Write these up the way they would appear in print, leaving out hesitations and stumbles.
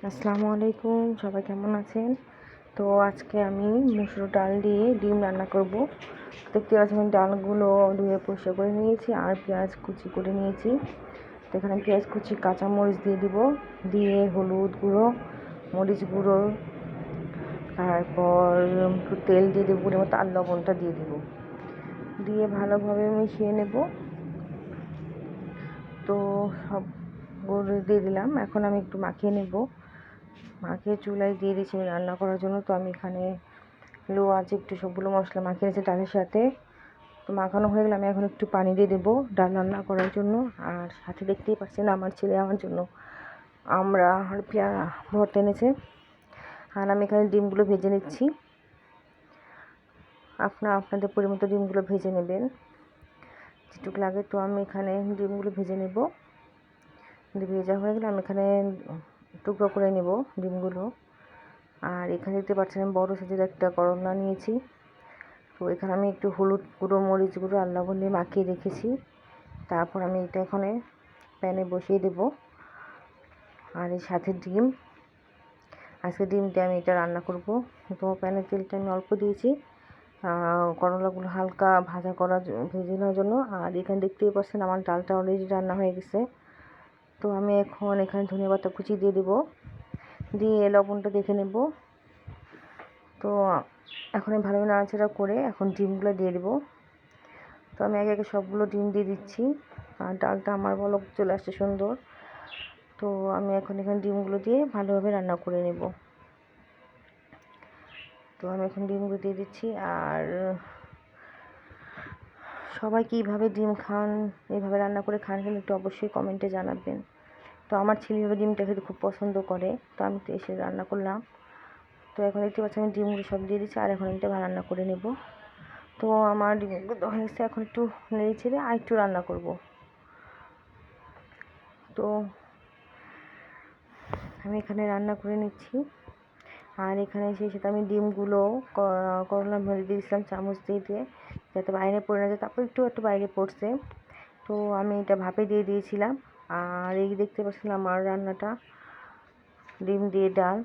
আসসালামু আলাইকুম, সবাই কেমন আছেন? তো আজকে আমি মুসুর ডাল দিয়ে ডিম রান্না করব। দেখতে পাচ্ছেন আমি ডালগুলো ধুয়ে পরিষ্কার করে নিয়েছি আর পেঁয়াজ কুচি করে নিয়েছি। তো এখানে পেঁয়াজ কুচি, কাঁচামরিচ দিয়ে দিব, দিয়ে হলুদ গুঁড়ো, মরিচ গুঁড়ো, তারপর একটু তেল দিয়ে দেবো, মতো আর লবণটা দিয়ে দিব, দিয়ে ভালোভাবে মিশিয়ে নেব। তো সবগুলো দিয়ে দিলাম। এখন আমি একটু মাখিয়ে নেব। মাখিয়ে চুলায় দিয়ে দিয়েছি রান্না করার জন্য। তো আমি এখানে লো আছে একটু সবগুলো মশলা মাখিয়ে নিয়েছি ডালের সাথে। তো মাখানো হয়ে গেলে আমি এখন একটু পানি দিয়ে দেবো ডাল রান্না করার জন্য। আর সাথে দেখতেই পাচ্ছেন আমার ছেলে আমার জন্য আমরা আর পেয়ারা ভর্তা এনেছে। আর আমি এখানে ডিমগুলো ভেজে নিচ্ছি। আপনাদের পরিমতো ডিমগুলো ভেজে নেবেন যেটুকু লাগে। তো আমি এখানে ডিমগুলো ভেজে নেব। ভেজা হয়ে গেলে আমি এখানে টুকরো করে নেব ডিমগুলো। আর এখানে দেখতে পাচ্ছেন আমি বড় সাইজের একটা করলা নিয়েছি। তো এখানে আমি একটু হলুদ গুঁড়ো, মরিচ গুঁড়ো আর লবণ দিয়ে মাখিয়ে রেখেছি। তারপর আমি এটা এখানে প্যানে বসিয়ে দেব। আর এর সাথে ডিম, আজকে ডিম দিয়ে আমি এটা রান্না করব। তো প্যানে তেলটা আমি অল্প দিয়েছি করলাগুলো হালকা ভেজে নেওয়ার জন্য। আর এখানে দেখতেই পাচ্ছেন আমার ডালটা অলরেডি রান্না হয়ে গেছে। তো আমি এখন এখানে ধনিয়া পাতা কুচি দিয়ে দেবো, দিয়ে লবণটা দেখে নেব। তো এখন আমি ভালোভাবে নাড়াচাড়া করে এখন ডিমগুলো দিয়ে দেবো। তো আমি একে একে সবগুলো ডিম দিয়ে দিচ্ছি। আর ডালটা আমার বলক চলে আসছে সুন্দর। তো আমি এখন এখানে ডিমগুলো দিয়ে ভালোভাবে রান্না করে নেব। তো আমি এখন ডিমগুলো দিয়ে দিচ্ছি। আর সবাই কীভাবে ডিম খান, এইভাবে রান্না করে খান কিন্তু একটু অবশ্যই কমেন্টে জানাবেন। তো আমার ছেলে ডিমটা খেতে খুব পছন্দ করে, তো আমি তো এসে রান্না করলাম। তো এখন দেখতে পাচ্ছি আমি ডিমগুলো সব দিয়ে দিচ্ছি। আর এখন এটা রান্না করে নেব। তো আমার ডিমগুলো হয়ে গেছে, এখন একটু নেড়ে ছেড়ে আর একটু রান্না করব। তো আমি এখানে রান্না করে নিচ্ছি। আর এখানে সেই সাথে আমি ডিমগুলো করলাম ভেজে দিয়েছিলাম চামচ দিয়ে যাতে বাইরে পড়ে না যায়। তারপর একটু বাইরে পড়ছে। তো আমি এটা ভাপে দিয়ে দিয়েছিলাম। আর এই দেখতে পাচ্ছিলাম আমার রান্নাটা ডিম দিয়ে ডাল।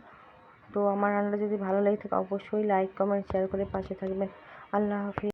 তো আমার রান্নাটা যদি ভালো লাগে থাকে অবশ্যই লাইক, কমেন্ট, শেয়ার করে পাশে থাকবেন। আল্লাহ হাফিজ।